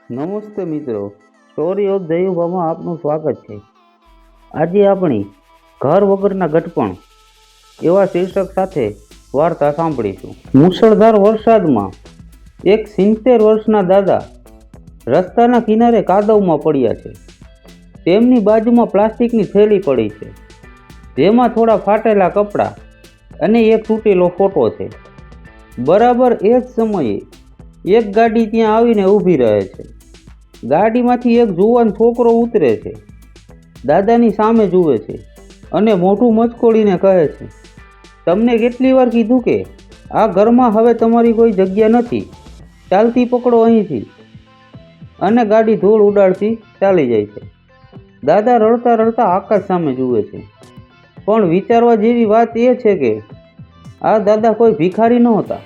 નમસ્તે મિત્રો, story of દયુભામાં આપનું સ્વાગત છે. આજે આપણી ઘર વગરના ગટપણ એવા શીર્ષક સાથે વાર્તા સાંભળીશું. મુશળધાર વરસાદમાં એક 70 વર્ષના દાદા રસ્તાના કિનારે કાદવમાં પડ્યા છે. તેમની બાજુમાં પ્લાસ્ટિકની થેલી પડી છે, જેમાં થોડા ફાટેલા કપડાં અને એક તૂટેલો ફોટો છે. બરાબર એ જ સમયે એક ગાડી ત્યાં આવીને ઊભી રહે છે. ગાડીમાંથી એક જુવાન છોકરો ઉતરે છે, દાદાની સામે જુએ છે અને મોઢું મચકોડીને કહે છે, તમને કેટલી વાર કીધું કે આ ઘરમાં હવે તમારી કોઈ જગ્યા નથી, ચાલતી પકડો અહીંથી. અને ગાડી ધૂળ ઉડાડતી ચાલી જાય છે. દાદા રડતા રડતા આકાશ સામે જુએ છે. પણ વિચારવા જેવી વાત એ છે કે આ દાદા કોઈ ભિખારી નહોતા.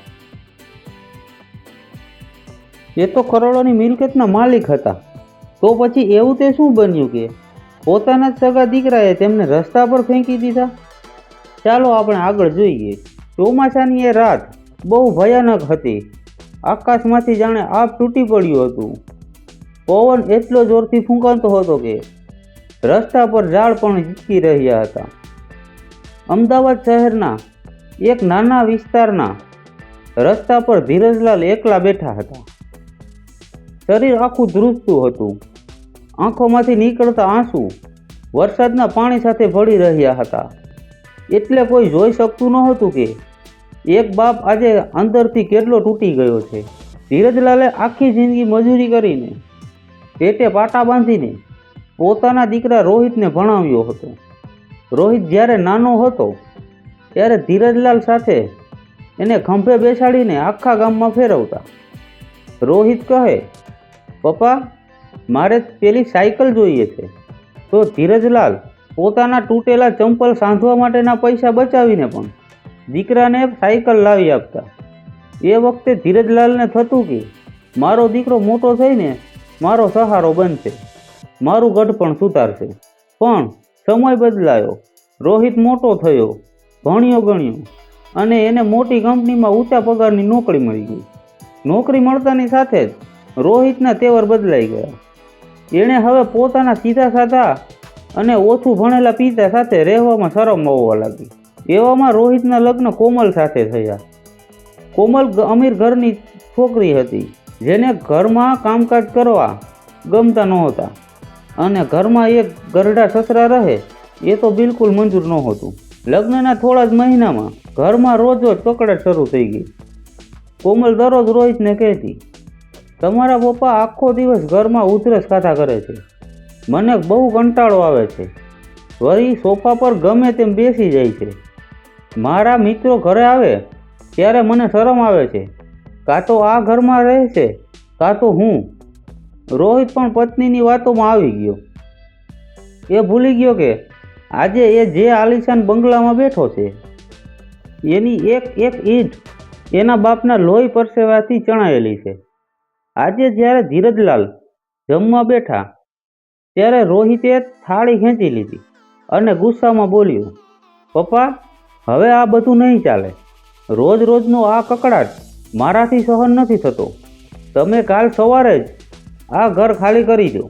એ તો કરોડોની મિલકતના માલિક હતા. તો પછી એવું તે શું બન્યું કે પોતાના જ સગા દીકરાએ તેમને રસ્તા પર ફેંકી દીધા? ચાલો આપણે આગળ જોઈએ. ચોમાસાની એ રાત બહુ ભયાનક હતી. આકાશમાંથી જાણે આભ તૂટી પડ્યું હતું. પવન એટલો જોરથી ફૂંકાતો હતો કે રસ્તા પર ઝાડ પણ ઝીંકી રહ્યા હતા. અમદાવાદ શહેરના એક નાના વિસ્તારના રસ્તા પર ધીરજલાલ એકલા બેઠા હતા. શરીર આખું ધ્રુજતું હતું. આંખોમાંથી નીકળતા આંસુ વરસાદના પાણી સાથે ભળી રહ્યા હતા. એટલે કોઈ જોઈ શકતું નહોતું કે એક બાપ આજે અંદરથી કેટલો તૂટી ગયો છે. ધીરજલાલે આખી જિંદગી મજૂરી કરીને, પેટે પાટા બાંધીને પોતાના દીકરા રોહિતને ભણાવ્યો હતો. રોહિત જ્યારે નાનો હતો ત્યારે ધીરજલાલ સાથે એને ખંભે બેસાડીને આખા ગામમાં ફેરવતા. રોહિત કહે, પપ્પા, મારે પેલી સાયકલ જોઈએ છે. તો ધીરજલાલ પોતાના તૂટેલા ચંપલ સાંધવા માટેના પૈસા બચાવીને પણ દીકરાને સાયકલ લાવી આપતા. એ વખતે ધીરજલાલને થતું કે મારો દીકરો મોટો થઈને મારો સહારો બનશે, મારું ગઢપણ સુધારશે. પણ સમય બદલાયો. રોહિત મોટો થયો, ભણ્યો ગણ્યો અને એને મોટી કંપનીમાં ઊંચા પગારની નોકરી મળી ગઈ. નોકરી મળતાની સાથે જ રોહિતના તેવર બદલાઈ ગયા. એણે હવે પોતાના સીધા સાધા અને ઓછું ભણેલા પિતા સાથે રહેવામાં શરમ આવવા લાગી. એવામાં રોહિતના લગ્ન કોમલ સાથે થયા. કોમલ અમીર ઘરની છોકરી હતી, જેને ઘરમાં કામકાજ કરવા ગમતા નહોતા અને ઘરમાં એક ગરડા સસરા રહે એ તો બિલકુલ મંજૂર નહોતું. લગ્નના થોડા જ મહિનામાં ઘરમાં રોજ રોજ કકડાટ શરૂ થઈ ગઈ. કોમલ દરરોજ રોહિતને કહેતી, તમારા પપ્પા આખો દિવસ ઘરમાં ઉધરસ ખાધા કરે છે, મને બહુ કંટાળો આવે છે. વળી સોફા પર ગમે તેમ બેસી જાય છે. મારા મિત્રો ઘરે આવે ત્યારે મને શરમ આવે છે. કાં તો આ ઘરમાં રહે છે, કાં તો હું. રોહિત પણ પત્નીની વાતોમાં આવી ગયો. એ ભૂલી ગયો કે આજે એ જે આલિશાન બંગલામાં બેઠો છે એની એક એક ઈંટ એના બાપના લોહી પરસેવાથી ચણાયેલી છે. આજે જ્યારે ધીરજલાલ જમવા બેઠા ત્યારે રોહિતે થાળી ખેંચી લીધી અને ગુસ્સામાં બોલ્યો, પપ્પા, હવે આ બધું નહીં ચાલે. રોજ રોજનો આ કકડાટ મારાથી સહન નથી થતો. તમે કાલ સવારે જ આ ઘર ખાલી કરી દો.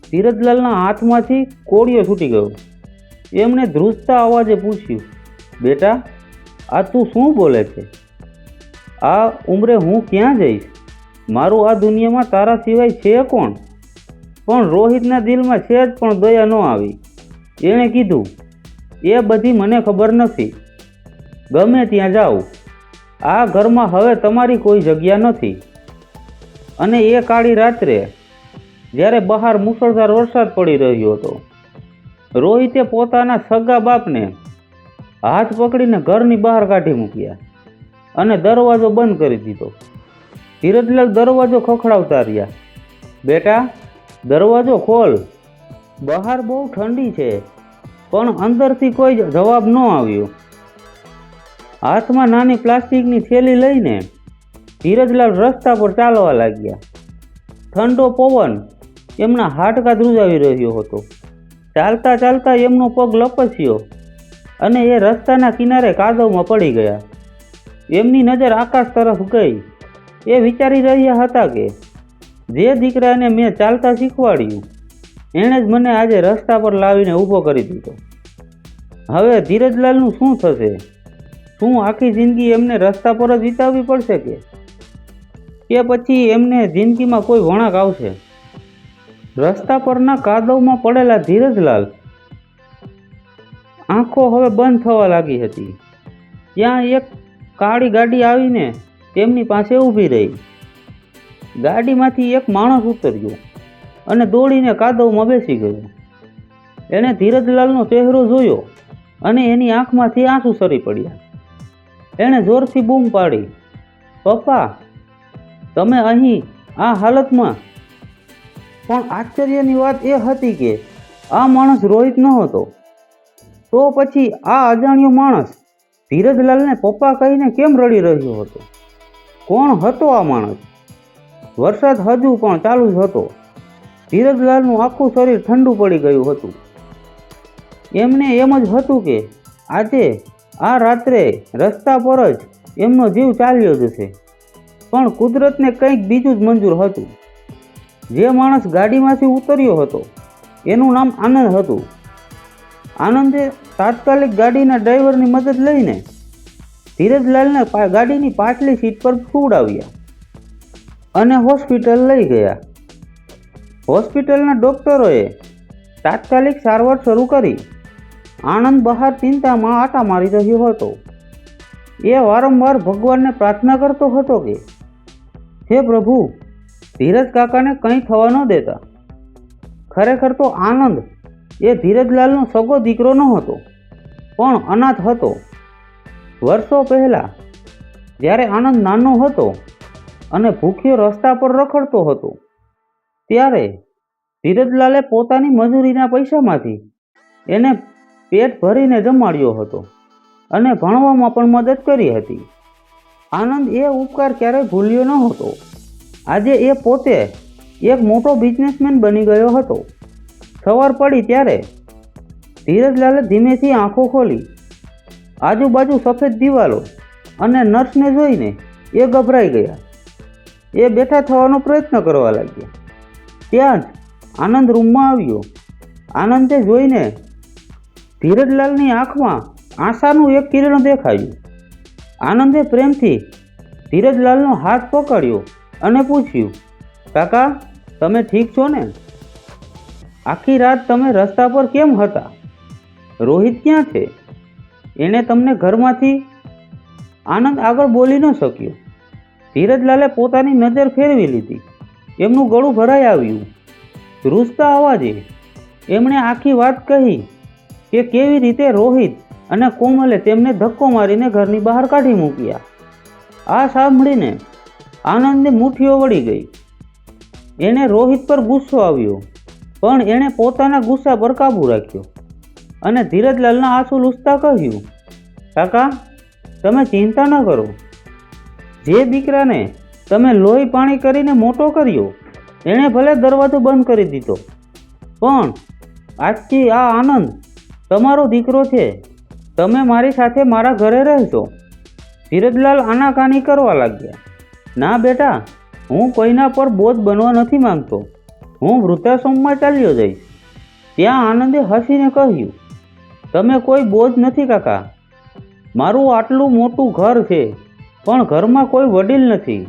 ધીરજલાલના હાથમાંથી કોળિયો છૂટી ગયો. એમણે ધ્રુજતા અવાજે પૂછ્યું, બેટા, આ તું શું બોલે છે? આ ઉંમરે હું ક્યાં જઈશ? મારું આ દુનિયામાં તારા સિવાય છે કોણ? પણ રોહિતના દિલમાં સહેજ પણ દયા ન આવી. એણે કીધું, એ બધી મને ખબર નથી. ગમે ત્યાં જાઓ, આ ઘરમાં હવે તમારી કોઈ જગ્યા નથી. અને એ કાળી રાત્રે જ્યારે બહાર મુશળધાર વરસાદ પડી રહ્યો હતો, રોહિતે પોતાના સગા બાપને હાથ પકડીને ઘરની બહાર કાઢી મૂક્યા અને દરવાજો બંધ કરી દીધો. ધીરજલાલ દરવાજો ખખડાવતા રહ્યા, બેટા, દરવાજો ખોલ. બહાર બહુ ઠંડી છે. પણ અંદરથી કોઈ જવાબ ન આવ્યો. હાથમાં નાની પ્લાસ્ટિકની થેલી લઈને ધીરજલાલ રસ્તા પર ચાલવા લાગ્યા. ઠંડો પવન એમના હાડકાં ધ્રુજાવી રહ્યો હતો. ચાલતા ચાલતા એમનો પગ લપસ્યો અને એ રસ્તાના કિનારે કાદવમાં પડી ગયા. એમની નજર આકાશ તરફ ગઈ. એ વિચારી રહ્યા હતા કે જે દીકરાને મેં ચાલતા શીખવાડ્યું એણે જ મને આજે રસ્તા પર લાવીને ઊભો કરી દીધો. હવે ધીરજલાલનું શું થશે? શું આખી જિંદગી એમને રસ્તા પર જ વિતાવવી પડશે કે પછી એમને જિંદગીમાં કોઈ વળાંક આવશે? રસ્તા પરના કાદવમાં પડેલા ધીરજલાલ આંખો હવે બંધ થવા લાગી હતી. ત્યાં એક કાળી ગાડી આવીને તેમની પાસે ઊભી રહી. ગાડીમાંથી એક માણસ ઉતર્યો અને દોડીને કાદવમાં બેસી ગયો. એણે ધીરજલાલનો ચહેરો જોયો અને એની આંખમાંથી આંસુ સરી પડ્યા. એણે જોરથી બૂમ પાડી, પપ્પા, તમે અહીં આ હાલતમાં? પણ આશ્ચર્યની વાત એ હતી કે આ માણસ રોહિત ન હતો. તો પછી આ અજાણ્યો માણસ ધીરજલાલને પપ્પા કહીને કેમ રડી રહ્યો હતો? કોણ હતો આ માણસ? વરસાદ હજુ પણ ચાલુ જ હતો. ધીરજલાલનું આખું શરીર ઠંડુ પડી ગયું હતું. એમને એમ જ હતું કે આજે આ રાત્રે રસ્તા પર જ એમનો જીવ ચાલ્યો જશે. પણ કુદરતને કંઈક બીજું જ મંજૂર હતું. જે માણસ ગાડીમાંથી ઉતર્યો હતો એનું નામ આનંદ હતું. આનંદે તાત્કાલિક ગાડીના ડ્રાઈવરની મદદ લઈને ધીરજલાલને ગાડીની પાછલી સીટ પર સુવડાવ્યા અને હોસ્પિટલ લઈ ગયા. હોસ્પિટલના ડૉક્ટરોએ તાત્કાલિક સારવાર શરૂ કરી. આનંદ બહાર ચિંતામાં આટા મારી રહ્યો હતો. એ વારંવાર ભગવાનને પ્રાર્થના કરતો હતો કે હે પ્રભુ, ધીરજ કાકાને કંઈ થવા ન દેતા. ખરેખર તો આનંદ એ ધીરજલાલનો સગો દીકરો ન હતો, પણ અનાથ હતો. વર્ષો પહેલાં જ્યારે આનંદ નાનો હતો અને ભૂખ્યો રસ્તા પર રખડતો હતો ત્યારે ધીરજલાલે પોતાની મજૂરીના પૈસામાંથી એને પેટ ભરીને જમાડ્યો હતો અને ભણવામાં પણ મદદ કરી હતી. આનંદ એ ઉપકાર ક્યારેય ભૂલ્યો ન હતો. આજે એ પોતે એક મોટો બિઝનેસમેન બની ગયો હતો. સવાર પડી ત્યારે ધીરજલાલે ધીમેથી આંખો ખોલી. આજુબાજુ સફેદ દિવાલો અને નર્સને જોઈને એ ગભરાઈ ગયા. એ બેઠા થવાનો પ્રયત્ન કરવા લાગ્યા. ત્યાં જ આનંદ રૂમમાં આવ્યો. આનંદે જોઈને ધીરજલાલની આંખમાં આશાનું એક કિરણ દેખાયું. આનંદે પ્રેમથી ધીરજલાલનો હાથ પકડ્યો અને પૂછ્યું, કાકા, તમે ઠીક છો ને? આખી રાત તમે રસ્તા પર કેમ હતા? રોહિત ક્યાં છે? એણે તમને ઘરમાંથી... આનંદ આગળ બોલી ન શક્યો. ધીરજલાલે પોતાની નજર ફેરવી લીધી. એમનું ગળું ભરાઈ આવ્યું. ધ્રુજતા અવાજે એમણે આખી વાત કહી કે કેવી રીતે રોહિત અને કોમલે તેમને ધક્કો મારીને ઘરની બહાર કાઢી મૂક્યા. આ સાંભળીને આનંદની મુઠ્ઠીઓ વળી ગઈ. એને રોહિત પર ગુસ્સો આવ્યો, પણ એણે પોતાના ગુસ્સા પર કાબૂ રાખ્યો અને ધીરજલાલના આંસુ લૂછતા કહ્યું, કાકા, તમે ચિંતા ન કરો. જે દીકરાને તમે લોહી પાણી કરીને મોટો કર્યો એણે ભલે દરવાજો બંધ કરી દીધો, પણ આજથી આ આનંદ તમારો દીકરો છે. તમે મારી સાથે મારા ઘરે રહેશો. ધીરજલાલ આનાકાની કરવા લાગ્યા. ના બેટા, હું કોઈના પર બોજ બનવા નથી માંગતો. હું વૃદ્ધાશ્રમમાં ચાલ્યો જઈશ. ત્યાં આનંદે હસીને કહ્યું, તમે કોઈ બોજ નથી કાકા. મારું આટલું મોટું ઘર છે, પણ ઘરમાં કોઈ વડીલ નથી.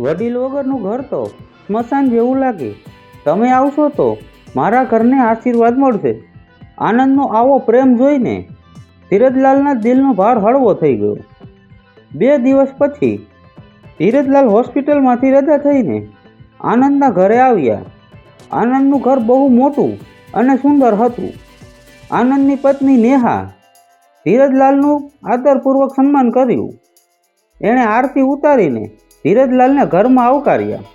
વડીલ વગરનું ઘર તો સ્મશાન જેવું લાગે. તમે આવશો તો મારા ઘરને આશીર્વાદ મળશે. આનંદનો આવો પ્રેમ જોઈને ધીરજલાલના દિલનો ભાર હળવો થઈ ગયો. 2 દિવસ પછી ધીરજલાલ હોસ્પિટલમાંથી રજા થઈને આનંદના ઘરે આવ્યા. આનંદનું ઘર બહુ મોટું અને સુંદર હતું. આનંદની પત્ની નેહા ધીરજલાલનું આદરપૂર્વક સન્માન કર્યું. એણે આરતી ઉતારીને ધીરજલાલને ઘરમાં આવકાર્યા.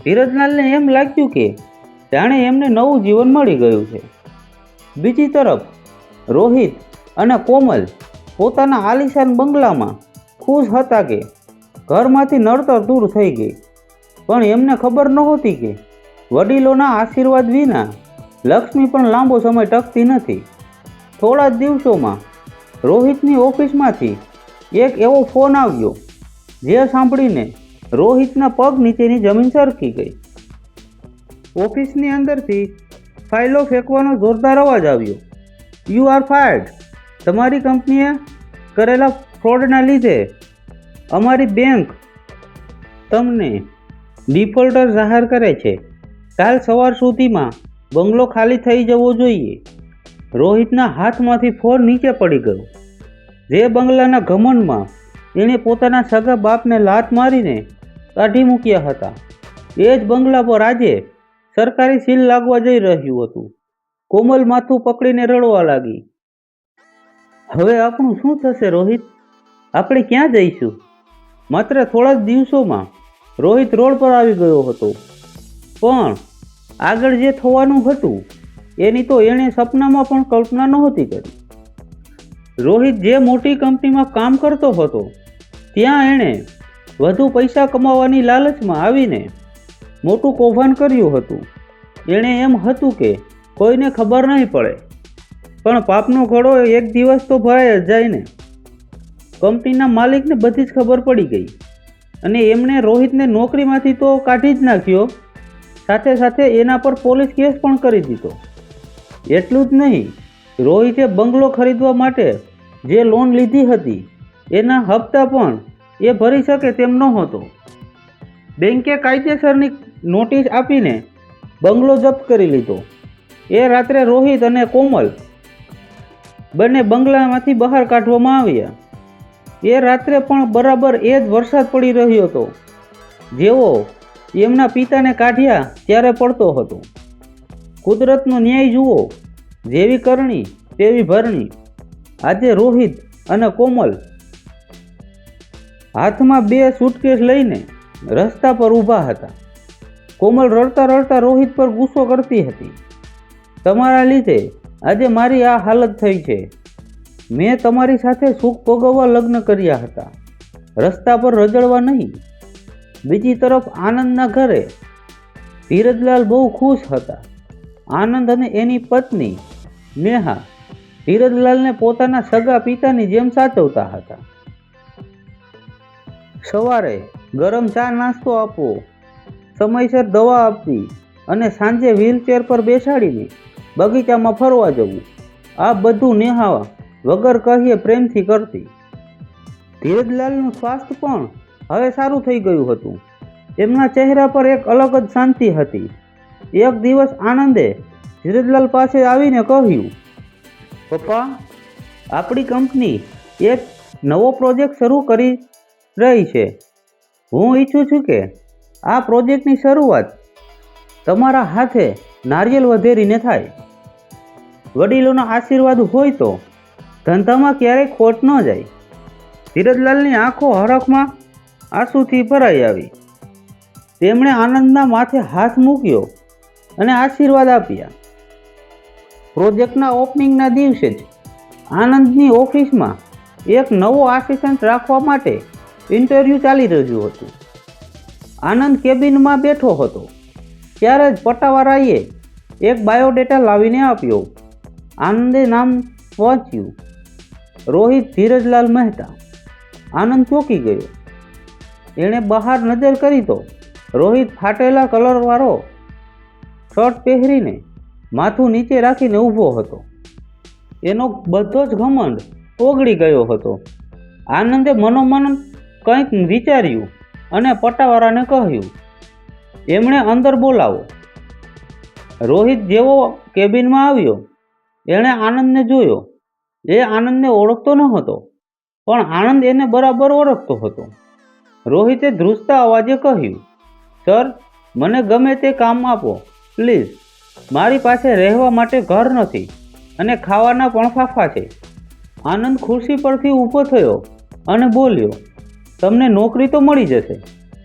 ધીરજલાલને એમ લાગ્યું કે જાણે એમને નવું જીવન મળી ગયું છે. બીજી તરફ રોહિત અને કોમલ પોતાના આલિશાન બંગલામાં ખુશ હતા કે ઘરમાંથી નડતર દૂર થઈ ગઈ. પણ એમને ખબર નહોતી કે વડીલોના આશીર્વાદ વિના લક્ષ્મી પણ લાંબો સમય ટકતી નથી. થોડા જ દિવસોમાં રોહિતની ઓફિસમાંથી એક એવો ફોન આવ્યો જે સાંભળીને રોહિતના પગ નીચેની જમીન સરકી ગઈ. ઓફિસની અંદરથી ફાઇલો ફેંકવાનો જોરદાર અવાજ આવ્યો. You are fired. તમારી કંપનીએ કરેલા ફ્રોડના લીધે અમારી બેંક તમને ડિફોલ્ટર જાહેર કરે છે. કાલ સવાર સુધીમાં બંગલો ખાલી થઈ જવો જોઈએ. રોહિતના હાથમાંથી ફોન નીચે પડી ગયો. જે બંગલાના ઘમંડમાં એણે પોતાના સગા બાપને લાત મારીને કાઢી મૂક્યા હતા, એ જ બંગલા પર આજે સરકારી સીલ લાગવા જઈ રહ્યું હતું. કોમલ માથું પકડીને રડવા લાગી. હવે આપણું શું થશે રોહિત? આપણે ક્યાં જઈશું? માત્ર થોડા જ દિવસોમાં રોહિત રોડ પર આવી ગયો હતો, પણ આગળ જે થવાનું હતું એની તો એણે સપનામાં પણ કલ્પના નહોતી કરી. રોહિત જે મોટી કંપનીમાં કામ કરતો હતો ત્યાં એણે વધુ પૈસા કમાવાની લાલચમાં આવીને મોટું કૌભાંડ કર્યું હતું. એણે એમ હતું કે કોઈને ખબર નહીં પડે, પણ પાપનો ઘડો એક દિવસ તો ભરાઈ જ જાય ને. કંપનીના માલિકને બધી જ ખબર પડી ગઈ અને એમણે રોહિતને નોકરીમાંથી તો કાઢી જ નાખ્યો, સાથે સાથે એના પર પોલીસ કેસ પણ કરી દીધો. એટલું જ નહીં, રોહિતે બંગલો ખરીદવા માટે જે લોન લીધી હતી એના હપ્તા પણ એ ભરી શકે તેમ નહોતો. બેંકે કાયદેસરની નોટિસ આપીને બંગલો જપ્ત કરી લીધો. એ રાત્રે રોહિત અને કોમલ બંને બંગલામાંથી બહાર કાઢવામાં આવ્યા. એ રાત્રે પણ બરાબર એ જ વરસાદ પડી રહ્યો હતો જેવો એમના પિતાને કાઢ્યા ત્યારે પડતો હતો. કુદરતનો ન્યાય જુઓ, જેવી કરણી તેવી ભરણી. આજે રોહિત અને કોમલ હાથમાં 2 સૂટકેસ લઈને રસ્તા પર ઊભા હતા. કોમલ રડતા રડતા રોહિત પર ગુસ્સો કરતી હતી. તમારા લીધે આજે મારી આ હાલત થઈ છે. મેં તમારી સાથે સુખ ભોગવવા લગ્ન કર્યા હતા, રસ્તા પર રજડવા નહીં. બીજી તરફ આનંદના ઘરે ધીરજલાલ બહુ ખુશ હતા. આનંદ અને એની પત્ની નેહા ધીરજલાલને પોતાના સગા પિતાની જેમ સાચવતા હતા. સવારે ગરમ ચા નાસ્તો આપવો, સમયસર દવા આપવી અને સાંજે વ્હીલચેર પર બેસાડીને બગીચામાં ફરવા જવું, આ બધું નેહા વગર કહીએ પ્રેમથી કરતી. ધીરજલાલનું સ્વાસ્થ્ય પણ હવે સારું થઈ ગયું હતું. એમના ચહેરા પર એક અલગ જ શાંતિ હતી. એક દિવસ આનંદે ધીરજલાલ પાસે આવીને કહ્યું, પપ્પા, આપણી કંપની એક નવો પ્રોજેક્ટ શરૂ કરી રહી છે. હું ઈચ્છું છું કે આ પ્રોજેક્ટની શરૂઆત તમારા હાથે નારિયેલ વધેરીને થાય. વડીલોના આશીર્વાદ હોય તો ધંધામાં ક્યારેય ખોટ ન જાય. ધીરજલાલની આંખો હરખમાં આંસુથી ભરાઈ આવી. તેમણે આનંદના માથે હાથ મૂક્યો અને આશીર્વાદ આપ્યા. પ્રોજેક્ટના ઓપનિંગના દિવસે જ આનંદની ઓફિસમાં એક નવો આસિસ્ટન્ટ રાખવા માટે ઇન્ટરવ્યૂ ચાલી રહ્યું હતું. આનંદ કેબિનમાં બેઠો હતો ત્યારે જ પટાવાળાએ એક બાયોડેટા લાવીને આપ્યો. આનંદે નામ વાંચ્યું, રોહિત ધીરજલાલ મહેતા. આનંદ ચોંકી ગયો. એણે બહાર નજર કરી તો રોહિત ફાટેલા કલરવાળો શર્ટ પહેરીને માથું નીચે રાખીને ઊભો હતો. એનો બધો જ ઘમંડ ઓગળી ગયો હતો. આનંદે મનોમન કંઈક વિચાર્યું અને પટાવાળાને કહ્યું, એમણે અંદર બોલાવો. રોહિત જેવો કેબિનમાં આવ્યો, એણે આનંદને જોયો. એ આનંદને ઓળખતો ન હતો, પણ આનંદ એને બરાબર ઓળખતો હતો. રોહિતે ધ્રુજતા અવાજે કહ્યું, સર, મને ગમે તે કામ આપો પ્લીઝ. મારી પાસે રહેવા માટે ઘર નથી અને ખાવાના પણ ફાફા છે. આનંદ ખુરશી પરથી ઊભો થયો અને બોલ્યો, તમને નોકરી તો મળી જશે,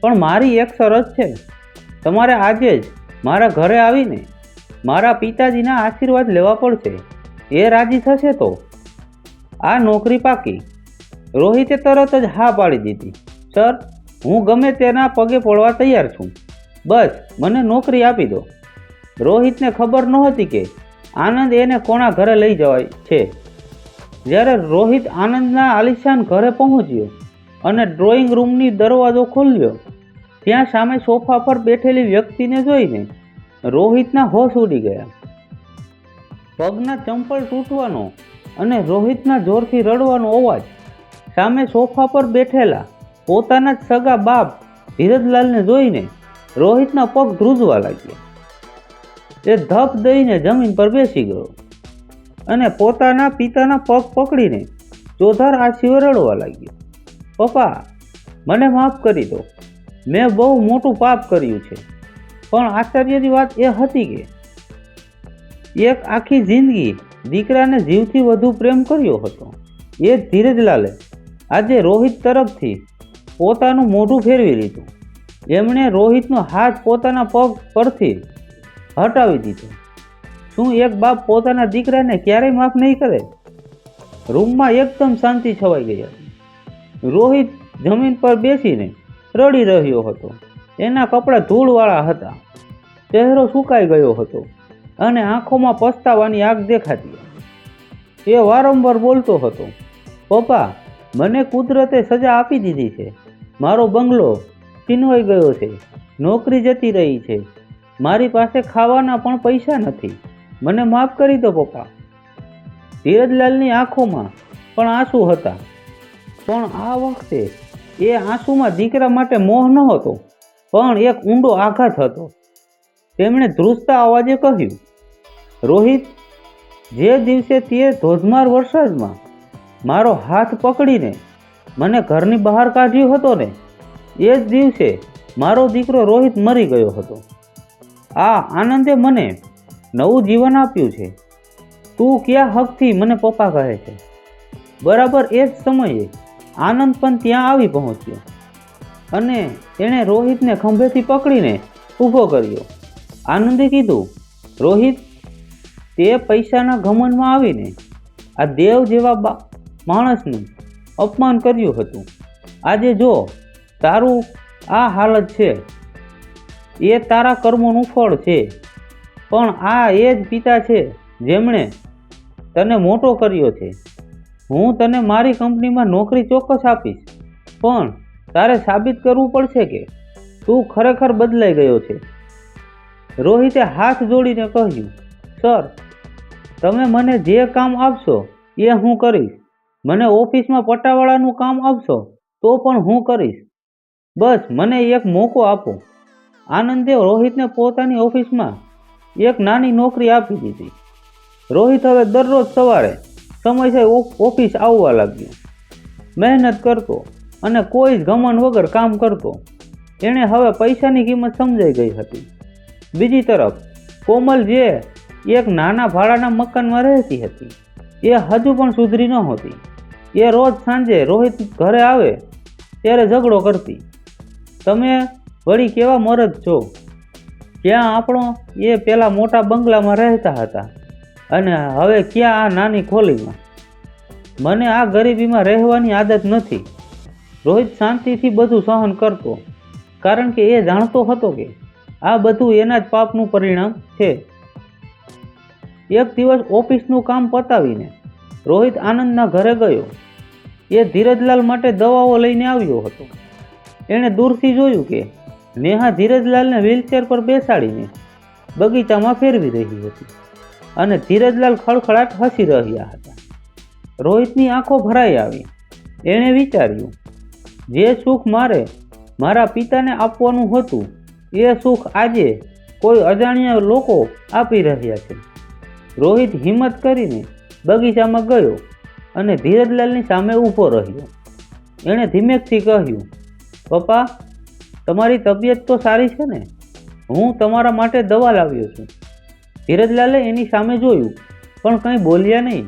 પણ મારી એક શરત છે. તમારે આજે જ મારા ઘરે આવીને મારા પિતાજીના આશીર્વાદ લેવા પડશે. એ રાજી થશે તો આ નોકરી પાકી. રોહિતે તરત જ હા પાડી દીધી. સર, હું ગમે તેના પગે પડવા તૈયાર છું, બસ મને નોકરી આપી દો. રોહિતને ખબર નહોતી કે આનંદ એને કોના ઘરે લઈ જવાય છે. જ્યારે રોહિત આનંદના આલિશાન ઘરે પહોંચ્યો અને ડ્રોઈંગ રૂમની દરવાજો ખોલ્યો ત્યાં સામે સોફા પર બેઠેલી વ્યક્તિને જોઈને રોહિતના હોશ ઉડી ગયા. પગના ચંપલ તૂટવાનો અને રોહિતના જોરથી રડવાનો અવાજ સામે સોફા પર બેઠેલા પોતાના જ સગા બાપ ધીરજલાલને જોઈને રોહિતના પગ ધ્રુજવા લાગ્યા. એ ધપ દઈને જમીન પર બેસી ગયો અને પોતાના પિતાના પગ પકડીને ચોધાર આંસુએ રડવા લાગ્યો. પપ્પા, મને માફ કરી દો. મેં બહુ મોટું પાપ કર્યું છે. પણ આશ્ચર્યની વાત એ હતી કે એક આખી જિંદગી દીકરાને જીવથી વધુ પ્રેમ કર્યો હતો એ જ ધીરજલાલે આજે રોહિત તરફથી પોતાનું મોઢું ફેરવી લીધું. એમણે રોહિતનો હાથ પોતાના પગ પરથી હટાવી દીધો. શું એક બાપ પોતાના દીકરાને ક્યારેય માફ નહીં કરે? રૂમમાં એકદમ શાંતિ છવાઈ ગઈ હતી. રોહિત જમીન પર બેસીને રડી રહ્યો હતો. એના કપડાં ધૂળવાળા હતા, ચહેરો સુકાઈ ગયો હતો અને આંખોમાં પસ્તાવાની આગ દેખાતી. એ વારંવાર બોલતો હતો, પપ્પા, મને કુદરતે સજા આપી દીધી છે. મારો બંગલો છીનવાઈ ગયો છે, નોકરી જતી રહી છે, મારી પાસે ખાવાના પણ પૈસા નથી. મને માફ કરી દો પપ્પા. ધીરજલાલની આંખોમાં પણ આંસુ હતા, પણ આ વખતે એ આંસુમાં દીકરા માટે મોહ ન હતો, પણ એક ઊંડો આઘાત હતો. તેમણે ધ્રુજતા અવાજે કહ્યું, રોહિત, જે દિવસે તે ધોધમાર વરસાદમાં મારો હાથ પકડીને મને ઘરની બહાર કાઢ્યો હતો ને, એ જ દિવસે મારો દીકરો રોહિત મરી ગયો હતો. આ આનંદે મને નવું જીવન આપ્યું છે. તું કયા હકથી મને પપ્પા કહે છે? બરાબર એ જ સમયે આનંદ પણ ત્યાં આવી પહોંચ્યો અને તેણે રોહિતને ખંભેથી પકડીને ઊભો કર્યો. આનંદે કીધું, રોહિત, તે પૈસાના ઘમંડમાં આવીને આ દેવ જેવા માણસનું અપમાન કર્યું હતું. આજે જો તારું આ હાલત છે, એ તારા કર્મોનું ફળ છે. પણ આ એ જ પિતા છે જેમણે તને મોટો કર્યો છે. હું તને મારી કંપનીમાં નોકરી ચોક્કસ આપીશ, પણ તારે સાબિત કરવું પડશે કે તું ખરેખર બદલાઈ ગયો છે. રોહિતે હાથ જોડીને કહ્યું, સર, તમે મને જે કામ આપશો એ હું કરીશ. મને ઓફિસમાં પટ્ટાવાળાનું કામ આપશો તો પણ હું કરીશ. બસ મને એક મોકો આપો. આનંદે રોહિતને પોતાની ઓફિસમાં એક નાની નોકરી આપી દીધી. રોહિત હવે દરરોજ સવારે સમયસર ઓફિસ આવવા લાગ્યો, મહેનત કરતો અને કોઈ જ ઘમંડ વગર કામ કરતો. એણે હવે પૈસાની કિંમત સમજાઈ ગઈ હતી. બીજી તરફ કોમલ, જે એક નાના ભાડાના મકાનમાં રહેતી હતી, એ હજુ પણ સુધરી નહોતી. એ રોજ સાંજે રોહિત ઘરે આવે ત્યારે ઝઘડો કરતી. તમે વળી કેવા મરદ છો? ક્યાં આપણો એ પેલા મોટા બંગલામાં રહેતા હતા અને હવે ક્યાં આ નાની ખોલીમાં? મને આ ગરીબીમાં રહેવાની આદત નથી. રોહિત શાંતિથી બધું સહન કરતો, કારણ કે એ જાણતો હતો કે આ બધું એના જ પાપનું પરિણામ છે. એક દિવસ ઓફિસનું કામ પતાવીને રોહિત આનંદના ઘરે ગયો. એ ધીરજલાલ માટે દવાઓ લઈને આવ્યો હતો. એણે દૂરથી જોયું કે નેહા ધીરજલાલને વ્હીલચેર પર બેસાડીને બગીચામાં ફેરવી રહી હતી અને ધીરજલાલ ખડખડાટ હસી રહ્યા હતા. રોહિતની આંખો ભરાઈ આવી. એણે વિચાર્યું, જે સુખ મારે મારા પિતાને આપવાનું હતું, એ સુખ આજે કોઈ અજાણ્યા લોકો આપી રહ્યા છે. રોહિત હિંમત કરીને બગીચામાં ગયો અને ધીરજલાલની સામે ઊભો રહ્યો. એણે ધીમેકથી કહ્યું, પપ્પા, તમારી તબિયત તો સારી છે ને? હું તમારા માટે દવા લાવ્યો છું. ધીરજલાલે એની સામે જોયું, પણ કંઈ બોલ્યા નહીં.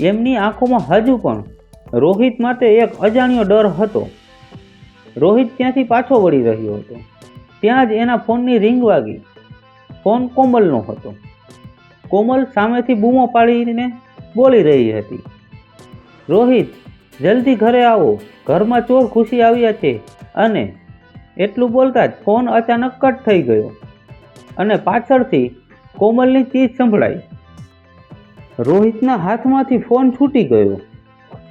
એમની આંખોમાં હજુ પણ રોહિત માટે એક અજાણ્યો ડર હતો. રોહિત ત્યાંથી પાછો વળી રહ્યો હતો. ત્યાં જ એના ફોનની રિંગ વાગી. ફોન કોમલનો હતો. કોમલ સામેથી બૂમો પાડીને બોલી રહી હતી, રોહિત, જલ્દી ઘરે આવો, ઘરમાં ચોર ઘૂસી આવ્યા છે. અને એટલું બોલતા જ ફોન અચાનક કટ થઈ ગયો અને પાછળથી કોમલની ચીસ સંભળાઈ. રોહિતના હાથમાંથી ફોન છૂટી ગયો.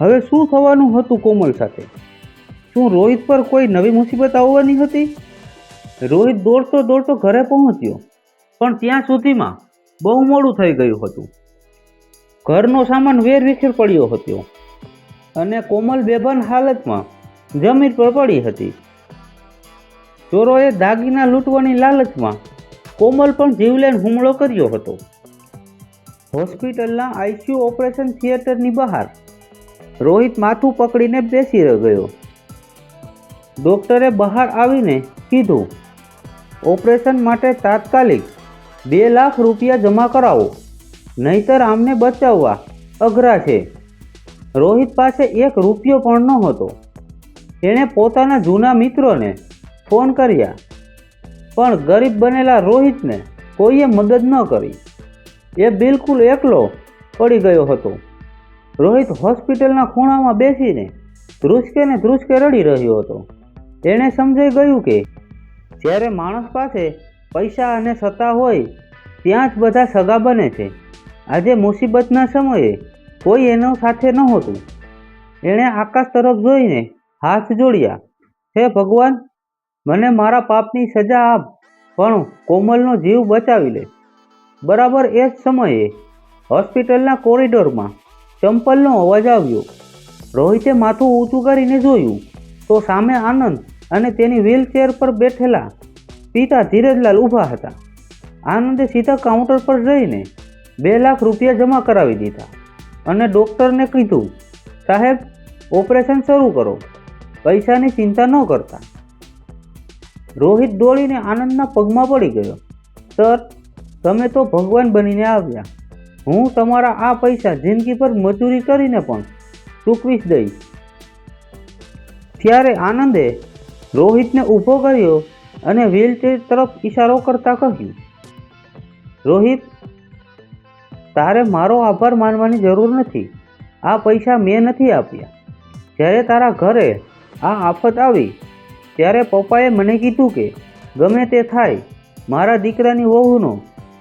હવે શું થવાનું હતું કોમલ સાથે? શું રોહિત પર કોઈ નવી મુસીબત આવવાની હતી? રોહિત દોડતો દોડતો ઘરે પહોંચ્યો, પણ ત્યાં સુધીમાં બહુ મોડું થઈ ગયું હતું. ઘરનો સામાન વેરવિખેર પડ્યો હતો અને કોમલ બેભાન હાલતમાં જમીન પર પડી હતી. ચોરોએ દાગીના લૂંટવાની લાલચમાં કોમલ પણ જીવલેણ હુમલો કર્યો હતો. હોસ્પિટલના આઈસીયુ ઓપરેશન થિયેટરની બહાર રોહિત માથું પકડીને બેસી ગયો. ડોક્ટરે બહાર આવીને કીધું, ઓપરેશન માટે તાત્કાલિક 2 લાખ રૂપિયા જમા કરાવો, નહીતર આમને બચાવવા અઘરા છે. રોહિત પાસે 1 રૂપિયો પણ નહોતો. એણે પોતાના જૂના મિત્રોને ફોન કર્યા, પણ ગરીબ બનેલા રોહિતને કોઈએ મદદ ન કરી. એ બિલકુલ એકલો પડી ગયો હતો. રોહિત હોસ્પિટલના ખૂણામાં બેસીને ધ્રુસકે ને ધ્રુસકે રડી રહ્યો હતો. એણે સમજાઈ ગયું કે જ્યારે માણસ પાસે પૈસા અને સત્તા હોય ત્યાં જ બધા સગા બને છે. આજે મુસીબતના સમયે કોઈ એનો સાથે નહોતું. એણે આકાશ તરફ જોઈને હાથ જોડ્યા, હે ભગવાન, મને મારા પાપની સજા આપ, પણ કોમલનો જીવ બચાવી લે. બરાબર એ જ સમયે હોસ્પિટલના કોરિડોરમાં ચંપલનો અવાજ આવ્યો. રોહિતે માથું ઊંચું કરીને જોયું તો સામે આનંદ અને તેની વ્હીલચેર પર બેઠેલા પિતા ધીરજલાલ ઊભા હતા. આનંદે સીધા કાઉન્ટર પર જઈને 2 લાખ રૂપિયા જમા કરાવી દીધા અને ડૉક્ટરને કીધું, સાહેબ, ઓપરેશન શરૂ કરો, પૈસાની ચિંતા ન કરતા. રોહિત દોડીને આનંદના પગમાં પડી ગયો. સર, તમે તો ભગવાન બનીને આવ્યા. હું તમારા આ પૈસા જિંદગી પર મજૂરી કરીને પણ ચૂકવી દઈશ. ત્યારે આનંદે રોહિતને ઊભો કર્યો અને વ્હીલચેર તરફ ઈશારો કરતા કહ્યું, રોહિત, તારે મારો આભાર માનવાની જરૂર નથી. આ પૈસા મેં નથી આપ્યા. જ્યારે તારા ઘરે આ આફત આવી ત્યારે પપ્પાએ મને કીધું કે ગમે તે થાય મારા દીકરાની વહુનો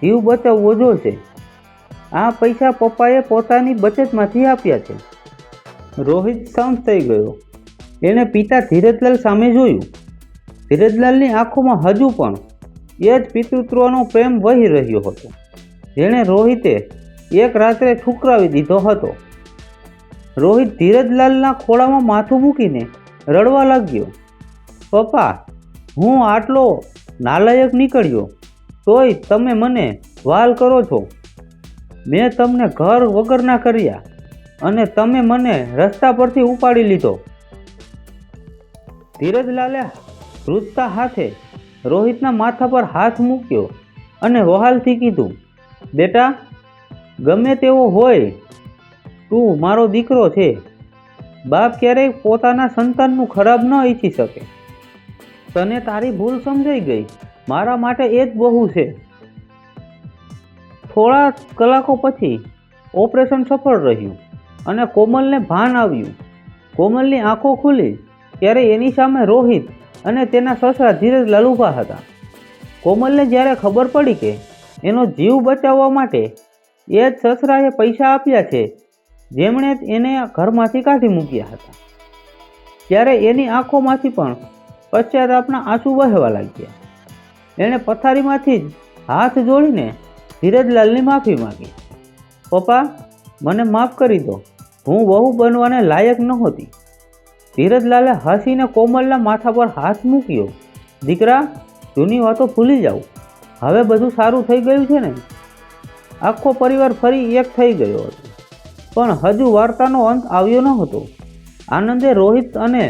જીવ બચાવવો જોઈશે. આ પૈસા પપ્પાએ પોતાની બચતમાંથી આપ્યા છે. રોહિત શાંત થઈ ગયો. એણે પિતા ધીરજલાલ સામે જોયું. ધીરજલાલની આંખોમાં હજુ પણ એ જ પિતૃત્વનો પ્રેમ વહી રહ્યો હતો, જેણે રોહિતે એક રાત્રે ઠુકરાવી દીધો હતો. રોહિત ધીરજલાલના ખોળામાં માથું મૂકીને રડવા લાગ્યો. પપ્પા, હું આટલો નાલાયક નીકળ્યો તોય તમે મને વાલ કરો છો. મેં તમને ઘર વગરના કર્યા અને તમે મને રસ્તા પરથી ઉપાડી લીધો. ધીરજલાલે ધ્રુજતા હાથે રોહિતના માથા પર હાથ મૂક્યો અને વહાલથી કીધું, બેટા, ગમે તેવો હોય, તું મારો દીકરો છે. બાપ ક્યારેય પોતાના સંતાનનું ખરાબ ન ઈચ્છી શકે. તને તારી ભૂલ સમજાઈ ગઈ. મારા માટે એ જ બહુ છે. થોડા કલાકો પછી ઓપરેશન સફળ રહ્યું અને કોમલને ભાન આવ્યું. કોમલની આંખો ખુલી ત્યારે એની સામે રોહિત અને તેના સસરા ધીરજલાલ ઊભા હતા. કોમલને જ્યારે ખબર પડી કે એનો જીવ બચાવવા માટે એ જ સસરાએ પૈસા આપ્યા છે જેમણે એને ઘરમાંથી કાઢી મૂક્યા હતા, ત્યારે એની આંખોમાંથી પણ પશ્ચાતાપના આંસુ વહેવા લાગ્યા. એણે પથારીમાંથી જ હાથ જોડીને ધીરજલાલની માફી માંગી. પપ્પા, મને માફ કરી દો. હું વહુ બનવાને લાયક નહોતી. ધીરજલાલે હસીને કોમલના માથા પર હાથ મૂક્યો. દીકરા, જૂની વાતો ભૂલી જાઓ. હવે બધું સારું થઈ ગયું છે ને? આખો પરિવાર ફરી એક થઈ ગયો હતો. પણ હજુ વાર્તાનો અંત આવ્યો ન હતો. આનંદે રોહિત અને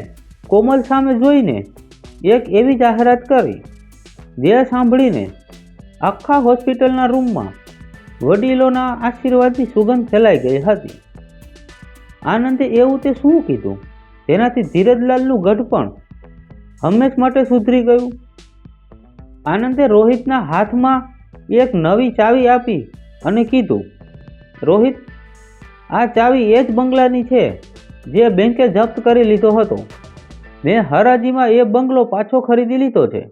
કોમલ સામે જોઈને એક એવી જાહેરાત કરી જે સાંભળીને આખા હોસ્પિટલના રૂમમાં વડીલોના આશીર્વાદની સુગંધ ફેલાઈ ગઈ હતી. આનંદે એવું તે શું કીધું તેનાથી ધીરજલાલનું ગઢપણ હંમેશ માટે સુધરી ગયું. આનંદે રોહિતના હાથમાં એક નવી ચાવી આપી અને કીધું, રોહિત, આ ચાવી એ જ બંગલાની છે જે બેંકે જપ્ત કરી લીધો હતો. મેં હરાજીમાં એ બંગલો પાછો ખરીદી લીધો છે.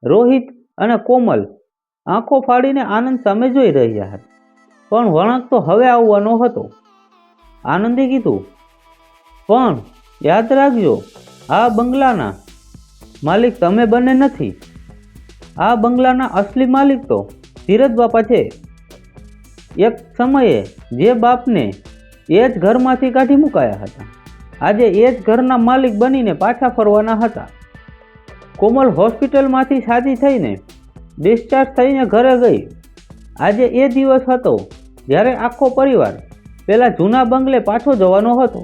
રોહિત અને કોમલ આંખો ફાડીને આનંદ સામે જોઈ રહ્યા હતા, પણ વળાંક તો હવે આવવાનો હતો. આનંદે કીધું, પણ યાદ રાખજો, આ બંગલાના માલિક તમે બંને નથી, આ બંગલાના અસલી માલિક તો ધીરજ બાપા છે. એક સમયે જે બાપને એ જ ઘરમાંથી કાઢી મુકાયા હતા, આજે એ જ ઘરના માલિક બનીને પાછા ફરવાના હતા. કોમલ હોસ્પિટલમાંથી સાજી થઈને ડિસ્ચાર્જ થઈને ઘરે ગઈ. આજે એ દિવસ હતો જ્યારે આખો પરિવાર પેલા જૂના બંગલે પાછો જવાનો હતો.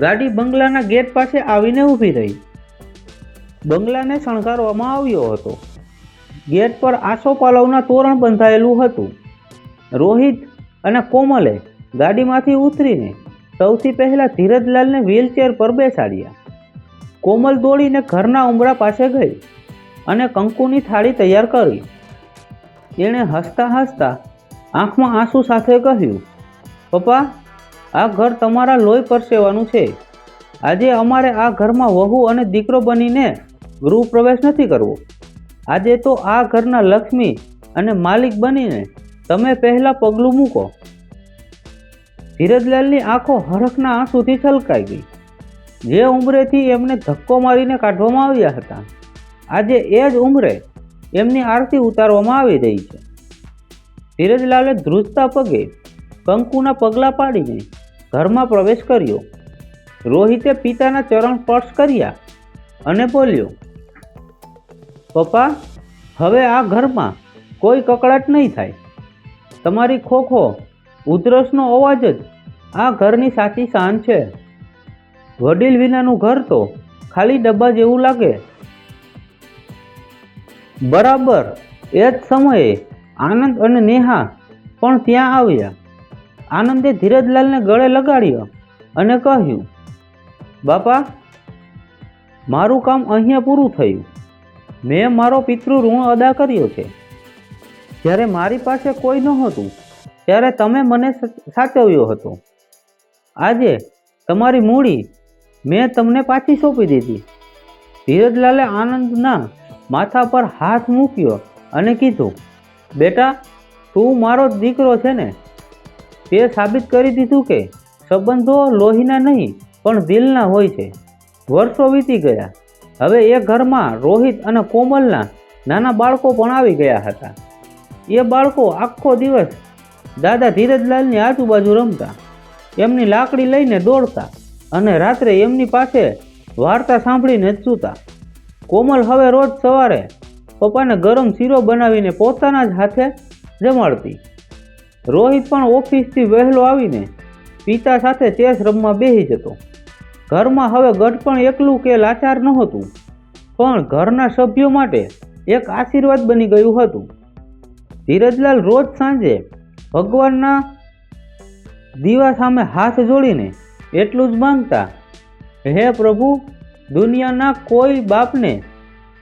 ગાડી બંગલાના ગેટ પાસે આવીને ઊભી રહી. બંગલાને શણગારવામાં આવ્યો હતો. ગેટ પર આસોપાલવના તોરણ બંધાયેલું હતું. રોહિત અને કોમલે ગાડીમાંથી ઉતરીને સૌથી પહેલા ધીરજલાલને વ્હીલચેર પર બેસાડ્યા. કોમલ દોડીને ઘરના ઉંબરા પાસે ગઈ અને કંકુની થાળી તૈયાર કરી. એણે હસતા હસતા આંખમાં આંસુ સાથે કહ્યું, પપ્પા, આ ઘર તમારા લોહી પરસેવાનું છે. આજે અમારે આ ઘરમાં વહુ અને દીકરો બનીને ગૃહ પ્રવેશ નથી કરવો. આજે તો આ ઘરના લક્ષ્મી અને માલિક બનીને તમે પહેલાં પગલું મૂકો. ધીરજલાલની આંખો હરખના આંસુથી છલકાઈ ગઈ. જે ઉંમરેથી એમને ધક્કો મારીને કાઢવામાં આવ્યા હતા, આજે એ જ ઉંમરે એમની આરતી ઉતારવામાં આવી રહી છે. ધીરજલાલે ધ્રુજતા પગે કંકુના પગલાં પાડીને ઘરમાં પ્રવેશ કર્યો. રોહિતે પિતાના ચરણ સ્પર્શ કર્યા અને બોલ્યો, પપ્પા, હવે આ ઘરમાં કોઈ કકળાટ નહીં થાય. તમારી ખોખો ઉધરસનો અવાજ જ આ ઘરની સાચી શાન છે. વડીલ વિનાનું ઘર તો ખાલી ડબ્બા જેવું લાગે. બરાબર એ જ સમયે આનંદ અને નેહા પણ ત્યાં આવ્યા. આનંદે ધીરજલાલને ગળે લગાડ્યો અને કહ્યું, બાપા, મારું કામ અહીંયા પૂરું થયું. મેં મારો પિતૃ ઋણ અદા કર્યો છે. જ્યારે મારી પાસે કોઈ નહોતું ત્યારે તમે મને સાચવ્યો હતો. આજે તમારી મૂડી મેં તમને પાછી સોંપી દીધી. ધીરજલાલે આનંદના માથા પર હાથ મૂક્યો અને કીધું, બેટા, તું મારો જ દીકરો છે ને. તે સાબિત કરી દીધું કે સંબંધો લોહીના નહીં પણ દિલના હોય છે. વર્ષો વીતી ગયા. હવે એ ઘરમાં રોહિત અને કોમલના નાના બાળકો પણ આવી ગયા હતા. એ બાળકો આખો દિવસ દાદા ધીરજલાલની આજુબાજુ રમતા, એમની લાકડી લઈને દોડતા અને રાત્રે એમની પાસે વાર્તા સાંભળીને જ સૂતા. કોમલ હવે રોજ સવારે પપ્પાને ગરમ શીરો બનાવીને પોતાના જ હાથે જમાડતી. રોહિત પણ ઓફિસથી વહેલો આવીને પિતા સાથે ચેસ રમવા બેસી જતો. ઘરમાં હવે ગઢપણ એકલું કે લાચાર નહોતું, પણ ઘરના સભ્યો માટે એક આશીર્વાદ બની ગયું હતું. ધીરજલાલ રોજ સાંજે ભગવાનના દીવા સામે હાથ જોડીને એટલું જ માંગતા, હે પ્રભુ, દુનિયાના કોઈ બાપને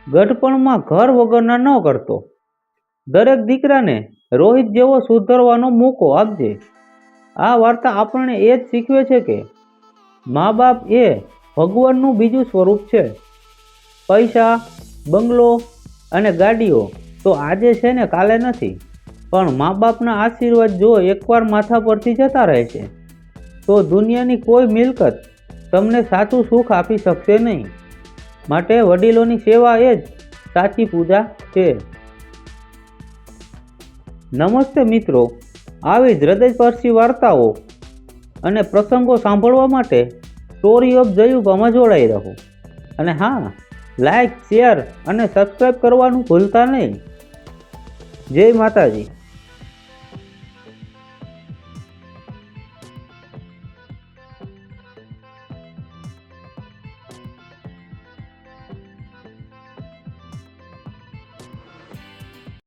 ગઢપણમાં ઘર વગરના ન કરતો. દરેક દીકરાને રોહિત જેવો સુધરવાનો મોકો આપજે. આ વાર્તા આપણને એ જ શીખવે છે કે મા બાપ એ ભગવાનનું બીજું સ્વરૂપ છે. પૈસા, બંગલો અને ગાડીઓ તો આજે છે ને કાલે નથી, પણ મા બાપના આશીર્વાદ જો એકવાર માથા પરથી જતા રહે છે તો દુનિયાની કોઈ મિલકત તમને સાચું સુખ આપી શકશે નહીં. માટે વડીલોની સેવા એ જ સાચી પૂજા છે. નમસ્તે મિત્રો, આવી જ હૃદયસ્પર્શી વાર્તાઓ અને પ્રસંગો સાંભળવા માટે સ્ટોરી ઓફ જયુભામાં જોડાઈ રહો. અને હા, લાઈક, શેર અને સબસ્ક્રાઈબ કરવાનું ભૂલતા નહીં. જય માતાજી.